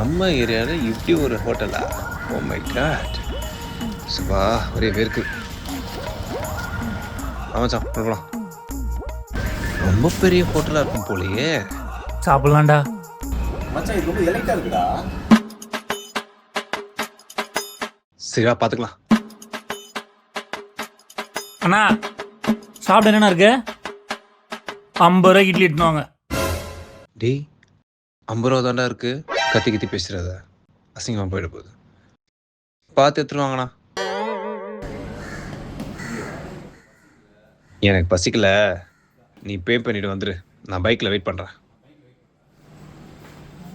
நம்ம ஏரியால இப்படி ஒரு ஹோட்டலா? Oh my God. சுபா ஒரே பேருக்கு. ஆமாச்சான் போகலாம். ரொம்ப பெரிய ஹோட்டலா இருக்கும் போலயே. சாப்பிடலாம்டா. மச்சான் இது ரொம்ப எலைட்டா இருக்குடா. சரியா பாத்துக்கலாம். அண்ணா சாப்பிட என்னண்ணா இருக்கு? 50 ரூபாய்க்கு இட்லி இட்டுவாங்க. டேய் 50 ரூபா தாண்டா இருக்கு. கத்தி கத்தி பேசுறத அசிங்கமா போயிட போகுது. பார்த்து எடுத்துட்டு வாங்கண்ணா. எனக்கு பசிக்கல, நீ பே பண்ணிட்டு வந்துரு. நான் பைக்ல வெயிட் பண்றேன்.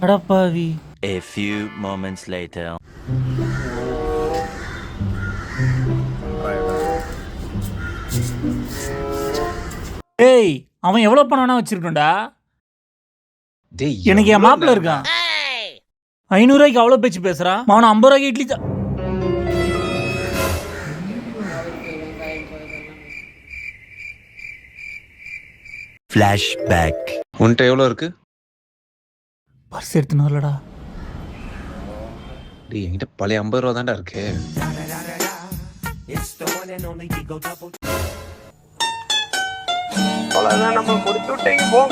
அடப்பாவி. A few moments later. ஏய் அவன் எவ்வளவு பணம் வேணா வச்சிருக்கோண்டா. டேய் எனக்கு என் மாப்பிள்ள இருக்கான். 500 ரூபாய்க்கு அவ்வளோ பேச்சு பேசுறான். அவனை 50 ரூபாய்க்கு இட்லி Flashback. உன்கிட்ட எவ்வளோ இருக்கு? பர்ஸ் எடுத்துன்னு வரலடா. டேய் என்கிட்ட பழைய 50 ரூபா தாண்டா இருக்கு. அவ்வளோதான் நம்ம கொடுத்து விட்டீங்க போ.